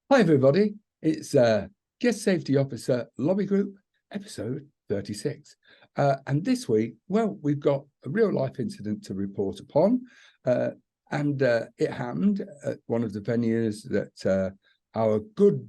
Hi, everybody. It's Guest Safety Officer Lobby Group, episode 36. And this week, well, we've got a real life incident to report upon. And it happened at one of the venues that our good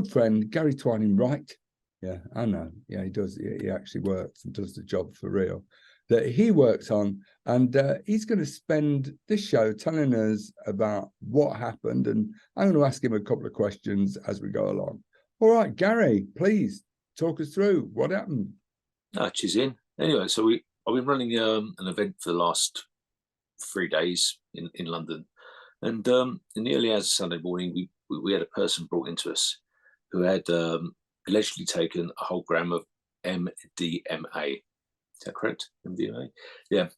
friend, Gary Twining Wright, yeah, I know, yeah, he does, he actually works and does the job for real, that he works on. And he's going to spend this show telling us about what happened. And I'm going to ask him a couple of questions as we go along. All right, Gary, please talk us through what happened. She's in. Anyway, so I've been running an event for the last 3 days in London. And in the early hours of Sunday morning, we had a person brought into us who had allegedly taken a whole gram of MDMA. Is that correct? MDMA? Yeah.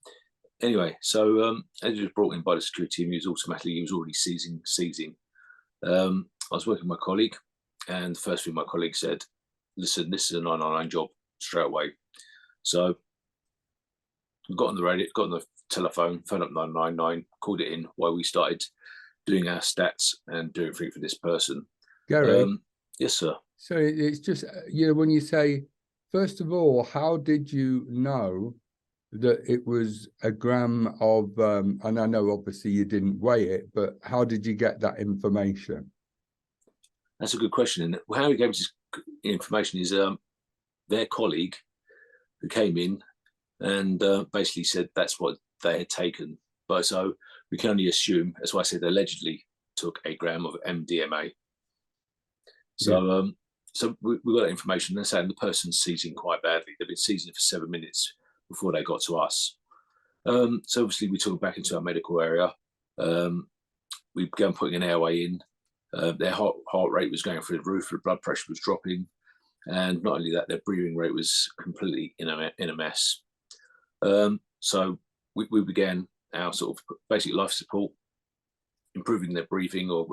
Anyway, so as he was brought in by the security team, he was already seizing. I was working with my colleague, and the first thing my colleague said, listen, this is a 999 job straight away. So we got on the radio, got on the telephone, phoned up 999, called it in while we started doing our stats and doing everything for this person. Gary? Yes, sir. So it's just, when you say, first of all, how did you know that it was a gram of, and I know obviously you didn't weigh it, but how did you get that information? That's a good question. And how he gave us this information is their colleague who came in and basically said that's what they had taken. But so we can only assume, that's why I said allegedly took a gram of MDMA. So yeah. So we got that information. They're saying the person's seizing quite badly. They've been seizing for 7 minutes before they got to us. So obviously we took them back into our medical area. We began putting an airway in. Their heart rate was going through the roof. Their blood pressure was dropping. And not only that, their breathing rate was completely in a mess. So we began our sort of basic life support, improving their breathing or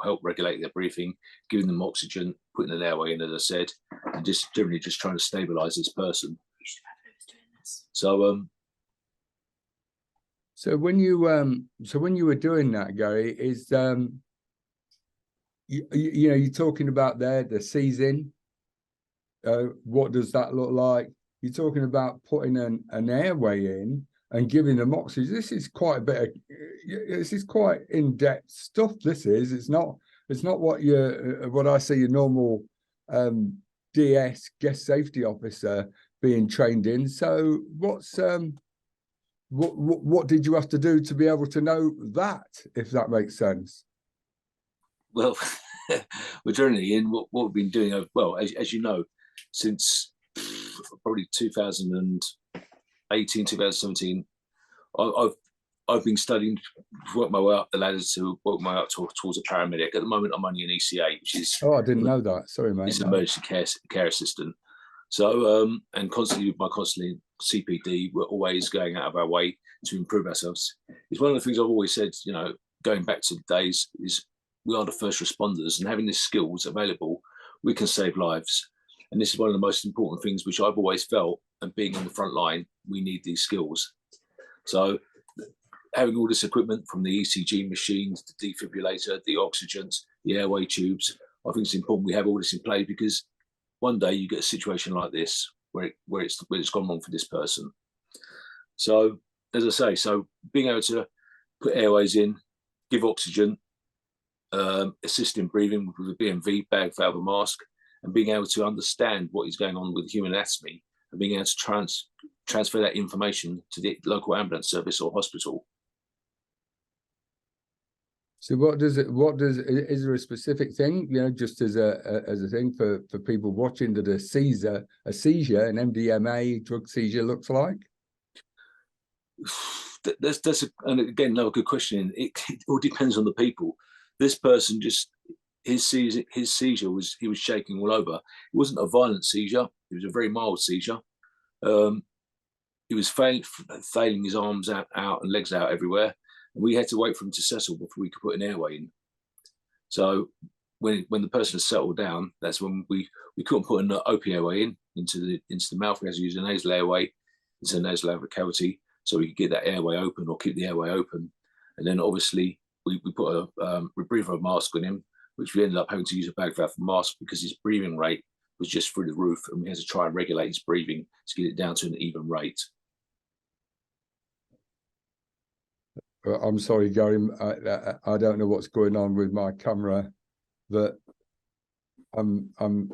help regulate their breathing, giving them oxygen, putting an airway in, as I said, and just generally just trying to stabilize this person. So when you were doing that, Gary, is you're talking about the seizing. What does that look like? You're talking about putting an airway in and giving them oxygen. This is quite in-depth stuff. It's not what I see your normal DS guest safety officer being trained in. So what did you have to do to be able to know that, if that makes sense? Well, we're generally in what we've been doing. Well, as you know, since probably 2018, 2017, I've been studying, work my way up the ladder to work my way up towards a paramedic. At the moment, I'm only an ECA, which is I didn't know that. Sorry, mate. It's an emergency care assistant. So and constantly CPD, we're always going out of our way to improve ourselves. It's one of the things I've always said. Going back to the days, is we are the first responders, and having these skills available, we can save lives. And this is one of the most important things which I've always felt, and being in the front line, we need these skills. So having all this equipment, from the ECG machines, the defibrillator, the oxygens, the airway tubes, I think it's important we have all this in play, because one day you get a situation like this where it's gone wrong for this person. So as I say, so being able to put airways in, give oxygen, assist in breathing with a BMV, bag, valve, and mask, and being able to understand what is going on with human anatomy, and being able to transfer that information to the local ambulance service or hospital. So is there a specific thing, just as a thing for people watching, that a seizure, an MDMA drug seizure looks like? And again, another good question. It all depends on the people. This person his seizure was, he was shaking all over. It wasn't a violent seizure. It was a very mild seizure. He was failing his arms out and legs out everywhere. And we had to wait for him to settle before we could put an airway in. So when the person has settled down, that's when we couldn't put an OP airway into the mouth. We had to use a nasal airway into the nasal cavity, so we could get that airway open or keep the airway open. And then obviously we put a rebreather mask on him, which we ended up having to use a bag valve mask because his breathing rate was just through the roof, and we had to try and regulate his breathing to get it down to an even rate. I'm sorry, Gary. I don't know what's going on with my camera, but I'm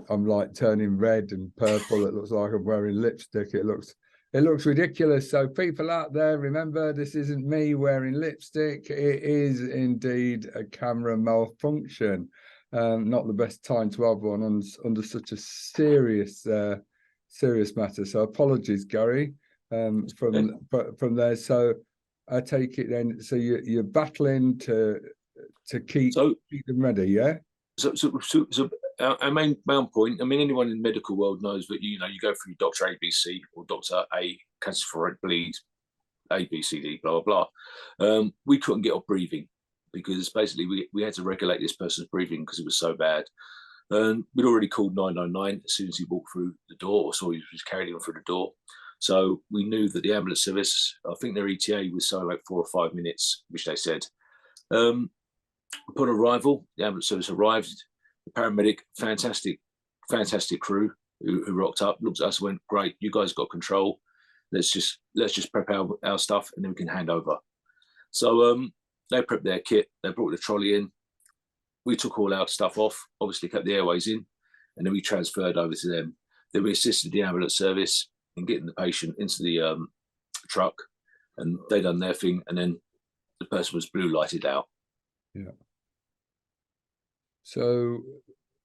like turning red and purple. It looks like I'm wearing lipstick. It looks ridiculous. So people out there, remember, this isn't me wearing lipstick. It is indeed a camera malfunction. Not the best time to have one under such a serious matter. So apologies, Gary, from there. So I take it then. So you're battling to keep them ready, yeah. So our main point, I mean, anyone in the medical world knows that, you go through Dr. ABC or Dr. A, cancer for bleed, A, B, C, D, blah, blah, blah. We couldn't get off breathing because basically we had to regulate this person's breathing because it was so bad. We'd already called 999 as soon as he walked through the door or saw he was carrying him through the door. So we knew that the ambulance service, I think their ETA was so like 4 or 5 minutes, which they said. Upon arrival, the ambulance service arrived. The paramedic, fantastic crew who rocked up, looked at us, went, "Great, you guys got control. Let's just prep our stuff, and then we can hand over." So they prepped their kit. They brought the trolley in. We took all our stuff off. Obviously, kept the airways in, and then we transferred over to them. Then we assisted the ambulance service in getting the patient into the truck, and they done their thing, and then the person was blue lighted out. Yeah. So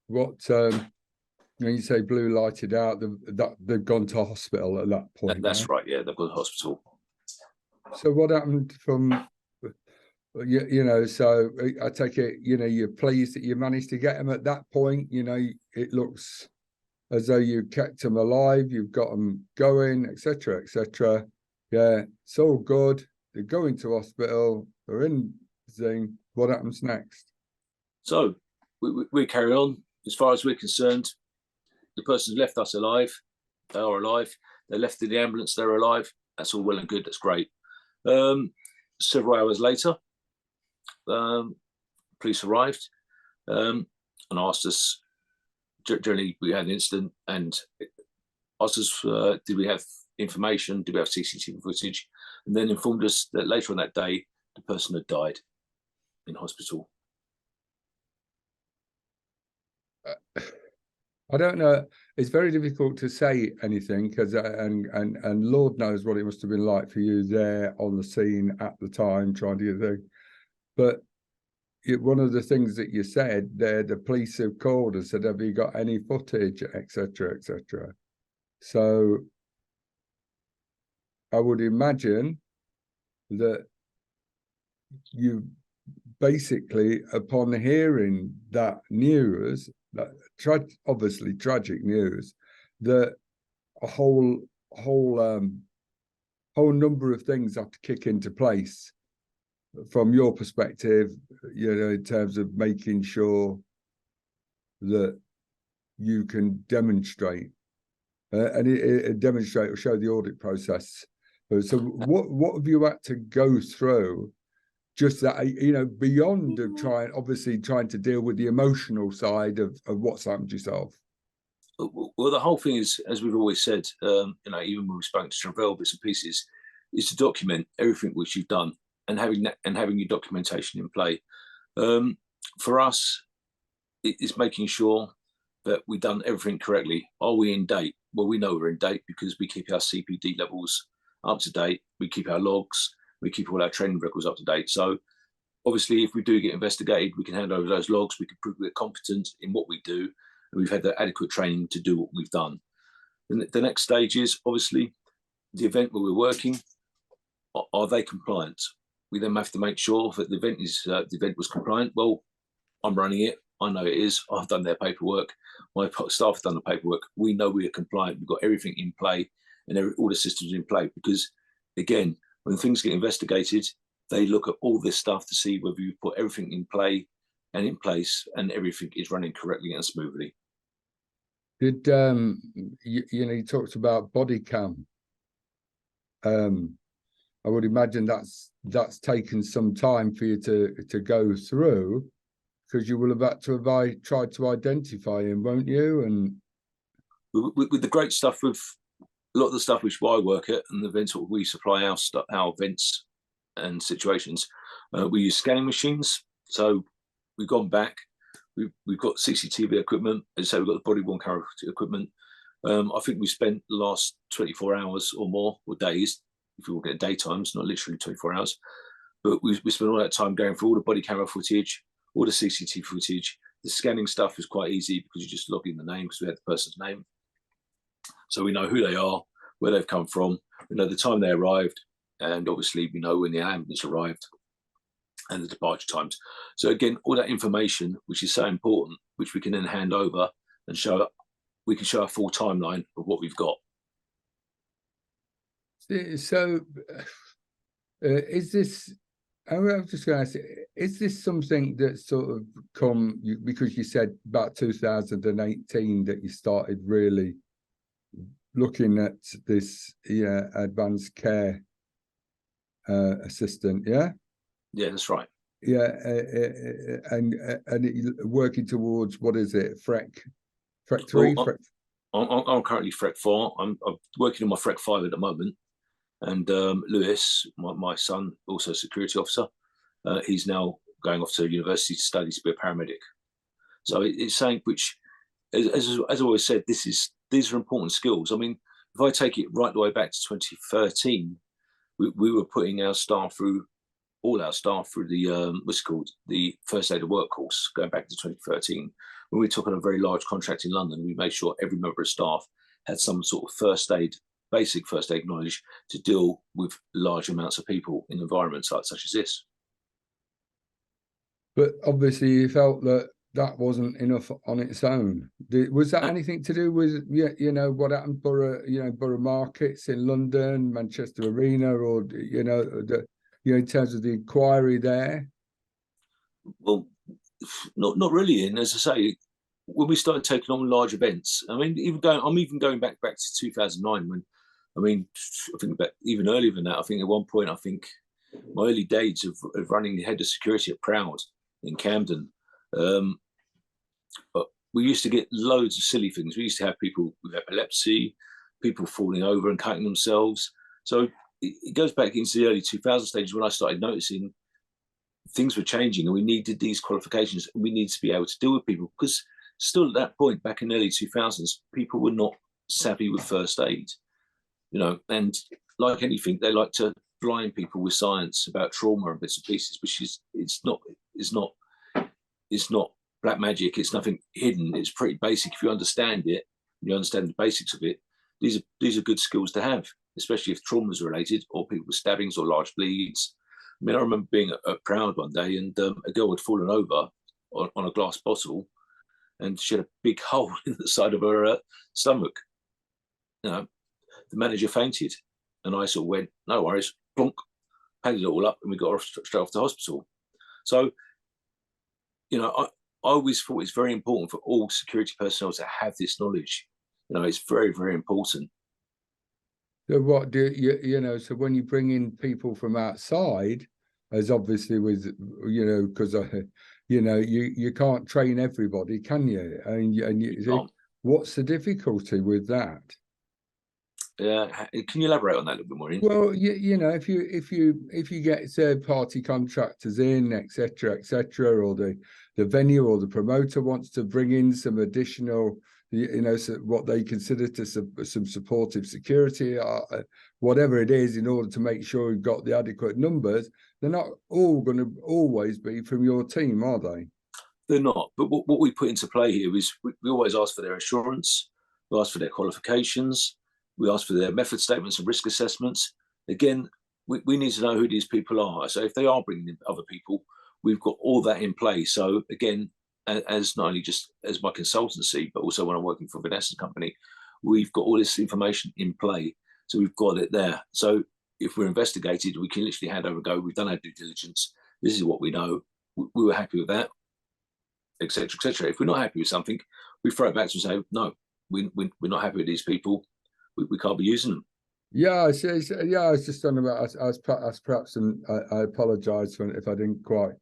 what when you say blue lighted out, they've gone to hospital at that point? That's right, yeah, they've gone to hospital. So what happened from, so I take it, you're pleased that you managed to get them at that point. It looks as though you kept them alive, you've got them going, etc., etc. Yeah, it's all good. They're going to hospital, they're in the thing. What happens next? So we carry on. As far as we're concerned, the person's left us alive. They are alive. They left in the ambulance. They're alive. That's all well and good. That's great. Several hours later, police arrived and asked us. Generally, we had an incident and asked us, did we have information? Did we have CCTV footage? And then informed us that later on that day, the person had died in hospital. I don't know. It's very difficult to say anything because, and Lord knows what it must have been like for you there on the scene at the time trying to get there. But one of the things that you said there, the police have called and said, "Have you got any footage, etc., etc." So I would imagine that you basically, upon hearing that news, that obviously tragic news, that a whole number of things have to kick into place from your perspective, in terms of making sure that you can demonstrate and demonstrate or show the audit process. So what have you had to go through? Just that, beyond of trying to deal with the emotional side of what's happened to yourself. Well, the whole thing is, as we've always said, even when we've spoken to Travell bits and pieces, is to document everything which you've done and having your documentation in play. For us, it's making sure that we've done everything correctly. Are we in date? Well, we know we're in date because we keep our CPD levels up to date. We keep our logs. We keep all our training records up to date. So obviously, if we do get investigated, we can hand over those logs. We can prove we're competent in what we do. And we've had the adequate training to do what we've done. And the next stage is obviously the event where we're working. Are they compliant? We then have to make sure that the event was compliant. Well, I'm running it. I know it is. I've done their paperwork. My staff have done the paperwork. We know we are compliant. We've got everything in play and all the systems in play because, again, when things get investigated, they look at all this stuff to see whether you put everything in play and in place and everything is running correctly and smoothly. Did you talked about body cam? I would imagine that's taken some time for you to go through, because you will have had to have tried to identify him, won't you? And with the great stuff with a lot of the stuff which I work at and the events that we supply our events and situations, we use scanning machines. So we've gone back. We've got CCTV equipment. As I say, we've got the body-worn camera equipment. I think we spent the last 24 hours or more, or days, if you will get daytimes, not literally 24 hours, but we spent all that time going through all the body camera footage, all the CCTV footage. The scanning stuff was quite easy because you just log in the name because we had the person's name. So we know who they are, where they've come from, we know the time they arrived, and obviously we know when the ambulance arrived and the departure times. So again, all that information, which is so important, which we can then hand over and show, we can show a full timeline of what we've got. So is this, I was just going to say, is this something that sort of come, because you said about 2018 that you started really looking at this advanced care assistant, yeah? Yeah, that's right. Yeah, and working towards, what is it, FREC 3? Well, I'm currently FREC 4. I'm working on my FREC 5 at the moment. And Lewis, my son, also a security officer, he's now going off to university to study to be a paramedic. So it's something which, as I always said, these are important skills. I mean, if I take it right the way back to 2013, we were putting our staff through, all our staff through the what's called the first aid at work course, going back to 2013. When we took on a very large contract in London, we made sure every member of staff had some sort of basic first aid knowledge to deal with large amounts of people in environments such as this. But obviously you felt that that wasn't enough on its own. Was that anything to do with, what happened borough markets in London, Manchester Arena, or, in terms of the inquiry there? Well, not really. And as I say, when we started taking on large events, I mean, I'm even going back to 2009 when, I think about even earlier than that. I think at one point, my early days of running the head of security at Proud in Camden, but we used to get loads of silly things. We used to have people with epilepsy, people falling over and cutting themselves. So it goes back into the early 2000 stages when I started noticing things were changing and we needed these qualifications. We needed to be able to deal with people because still at that point, back in the early 2000s, people were not savvy with first aid, and like anything, they like to blind people with science about trauma and bits and pieces, which is, it's not black magic. It's nothing hidden. It's pretty basic. If you understand it, you understand the basics of it. These are good skills to have, especially if trauma is related or people with stabbings or large bleeds. I mean, I remember being at Proud one day and a girl had fallen over on a glass bottle and she had a big hole in the side of her stomach. The manager fainted and I sort of went, no worries, plonk, padded it all up and we got her straight off to hospital. So, I always thought it's very important for all security personnel to have this knowledge. It's very, very important. So what do you, so when you bring in people from outside, as obviously with, because, you can't train everybody, can you? What's the difficulty with that? Can you elaborate on that a little bit more? Ian? Well, if you get third-party contractors in, etc., or the venue or the promoter wants to bring in some additional, so what they consider to some supportive security, whatever it is, in order to make sure you've got the adequate numbers, they're not all going to always be from your team, are they? They're not. But what we put into play here is we always ask for their assurance, we ask for their qualifications, we ask for their method statements and risk assessments. Again, we need to know who these people are. So if they are bringing in other people, we've got all that in place. So again, as not only just as my consultancy, but also when I'm working for Vanessa's company, we've got all this information in play. So we've got it there. So if we're investigated, we can literally hand over and go, we've done our due diligence. This is what we know. We were happy with that, etc., etc. If we're not happy with something, we throw it back to them and say, no, we're not happy with these people. We can't be using them. Yeah, I was just talking about, I was perhaps, and I apologise if I didn't quite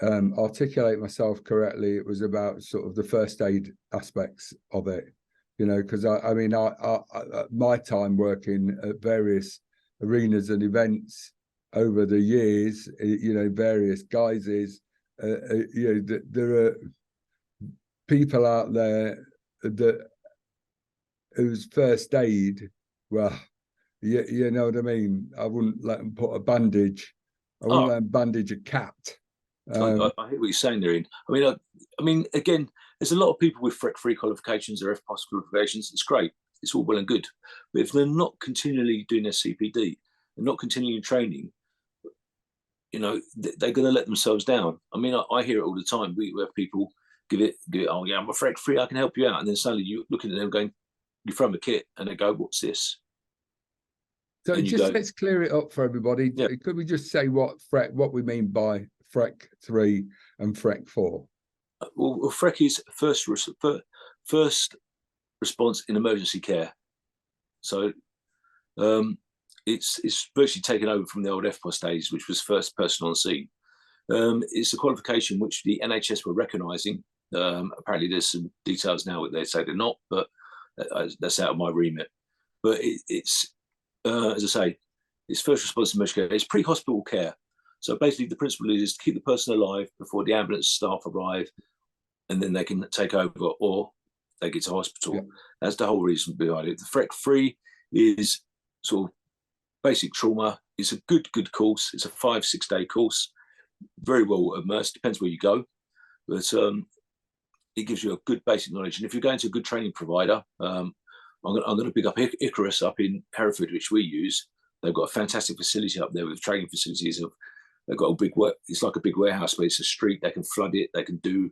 articulate myself correctly, it was about sort of the first aid aspects of it, you know, because I mean, my time working at various arenas and events over the years, you know, various guises, you know, there are people out there that whose first aid, well, you know what I mean? I wouldn't let them put a bandage. I wouldn't let them bandage a cat. I hear what you're saying there, Ian. I mean, again, there's a lot of people with FREC-free qualifications or FPOS qualifications. It's great. It's all well and good. But if they're not continually doing their CPD and not continuing training, you know, they're going to let themselves down. I mean, I hear it all the time. We have people give it, oh yeah, I'm a FREC-free, I can help you out. And then suddenly you're looking at them going, you throw them a kit and they go, what's this? So just let's clear it up for everybody. Yeah. Could we just say what we mean by FREC 3 and FREC 4? Well, FREC is first response in emergency care. So it's virtually taken over from the old FPOS days, which was first person on scene. It's a qualification which the NHS were recognising. Apparently, there's some details now that they say they're not, but that's out of my remit. But it's as I say, it's first response to emergency care. It's pre-hospital care. So basically, the principle is to keep the person alive before the ambulance staff arrive, and then they can take over or they get to hospital. Yeah. That's the whole reason behind it. The FREC 3 is sort of basic trauma. It's a good course. It's a 5-6 day course, very well immersed. Depends where you go, but it gives you a good basic knowledge. And if you're going to a good training provider, I'm going to pick up Icarus up in Hereford, which we use. They've got a fantastic facility up there with training facilities. They've got a big it's like a big warehouse, but it's a street. They can flood it. They can do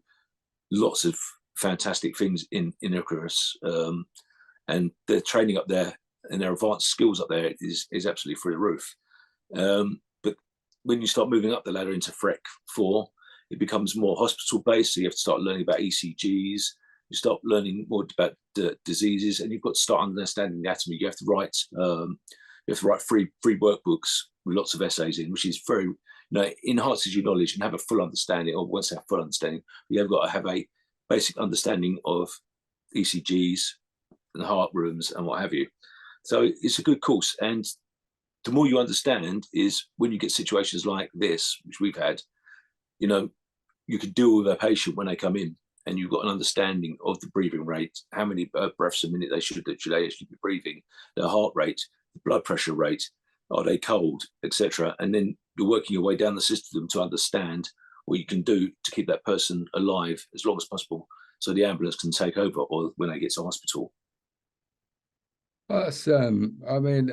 lots of fantastic things in Icarus. And their training up there and their advanced skills up there is absolutely through the roof. But when you start moving up the ladder into FREC 4, it becomes more hospital based. So you have to start learning about ECGs. You start learning more about the diseases, and you've got to start understanding the anatomy. You have to write free workbooks with lots of essays in, which is very, you know, enhances your knowledge and have a full understanding. Or once you have full understanding, you've got to have a basic understanding of ECGs and heart rooms and what have you. So it's a good course, and the more you understand is when you get situations like this, which we've had, you know, you can deal with a patient when they come in, and you've got an understanding of the breathing rate, how many breaths a minute they should actually be breathing, their heart rate, the blood pressure rate, are they cold, etc. And then you're working your way down the system to understand what you can do to keep that person alive as long as possible, so the ambulance can take over or when they get to hospital. That's I mean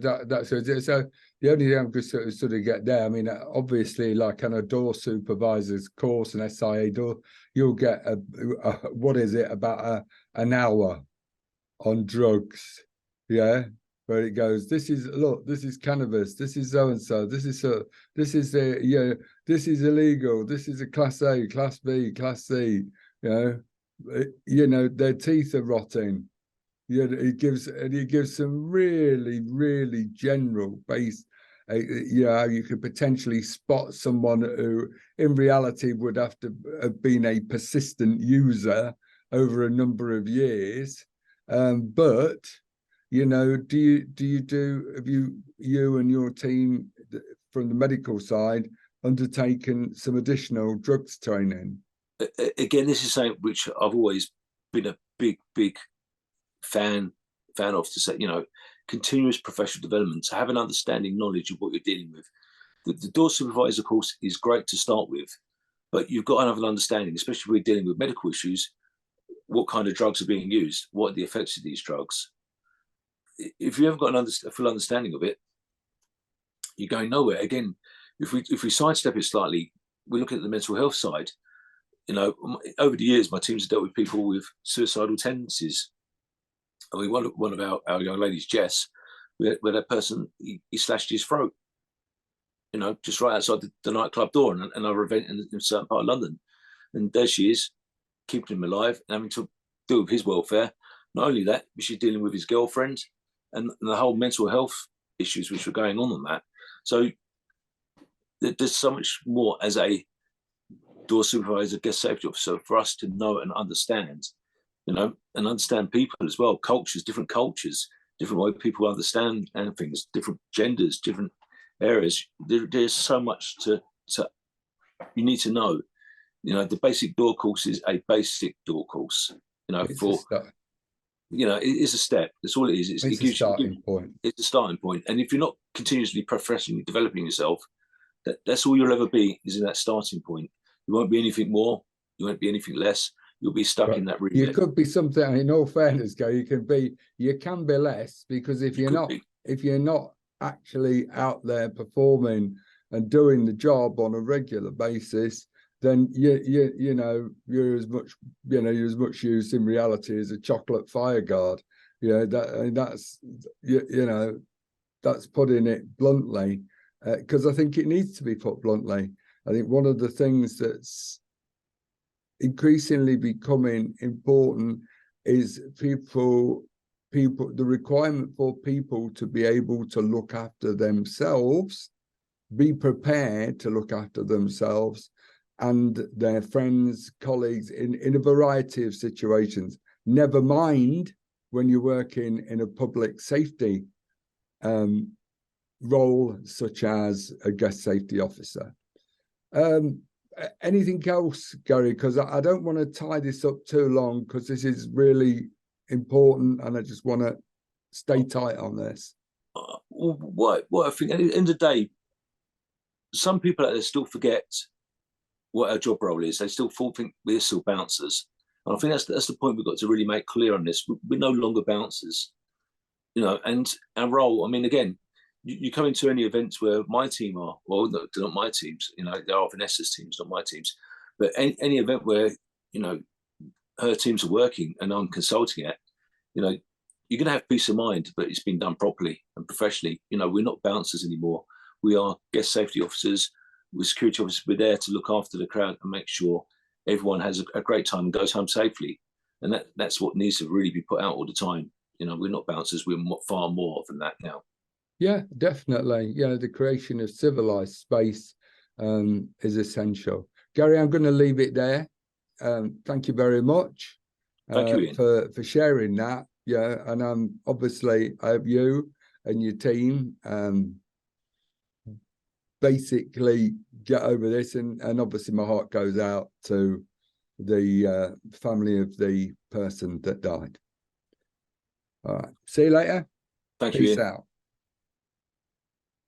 that's so the only thing I'm just sort of get there. I mean, obviously, like on a door supervisor's course, an SIA door, you'll get what is it, about an hour on drugs, yeah, where it goes, this is cannabis, this is so and so, this is this is illegal, this is a class A, class B, class C, you know, their teeth are rotting. Yeah, it gives some really general base. You know, you could potentially spot someone who, in reality, would have to have been a persistent user over a number of years. But you know, have you and your team from the medical side undertaken some additional drugs training? Again, this is something which I've always been a big fan of, to say, you know, continuous professional development, to have an understanding, knowledge of what you're dealing with. The door supervisor course is great to start with, but you've got to have an understanding, especially if we're dealing with medical issues, what kind of drugs are being used, what are the effects of these drugs. If you haven't got a full understanding of it, you're going nowhere. Again, if we sidestep it slightly, we're looking at the mental health side. You know, over the years, my teams have dealt with people with suicidal tendencies. I mean, one of our young ladies, Jess, where that person, he slashed his throat, you know, just right outside the nightclub door and another event in a certain part of London. And there she is, keeping him alive and having to deal with his welfare. Not only that, but she's dealing with his girlfriend and the whole mental health issues which were going on that. So there's so much more as a door supervisor, guest safety officer, for us to know and understand, and understand people as well, cultures, different way people understand and things, different genders, different areas. There's so much to you need to know. The basic door course is a basic door course. It is a step. That's all it is. It's a starting point. It's a starting point. And if you're not continuously professionally developing yourself, that's all you'll ever be, is in that starting point. You won't be anything more. You won't be anything less. You'll be stuck in that remit. You could be something. In all fairness, you can be less, because if you're not actually out there performing and doing the job on a regular basis, then you're as much used in reality as a chocolate fire guard. That's putting it bluntly, because I think it needs to be put bluntly. I think one of the things that's increasingly becoming important is the requirement for people to be able to look after themselves, be prepared to look after themselves and their friends, colleagues in a variety of situations. Never mind when you're working in a public safety role, such as a guest safety officer. Anything else, Gary? Because I don't want to tie this up too long, because this is really important and I just want to stay tight on this. What I think, at the end of the day, some people out there still forget what our job role is. They still think we're still bouncers. And I think that's the point we've got to really make clear on this. We're no longer bouncers, and our role, again, you come into any events where my team are, well, no, they're not my teams, they're Vanessa's teams, not my teams, but any event where, her teams are working and I'm consulting at, you're going to have peace of mind, but it's been done properly and professionally. We're not bouncers anymore. We are guest safety officers. We're security officers. We're there to look after the crowd and make sure everyone has a great time and goes home safely. And that's what needs to really be put out all the time. We're not bouncers. We're far more than that now. Yeah, definitely. The creation of civilized space is essential. Gary, I'm going to leave it there. Thank you very much. Thank you, Ian. for sharing that. And obviously I hope you and your team basically get over this, and obviously my heart goes out to the family of the person that died. All right, see you later. Thank you, Peace Ian. out.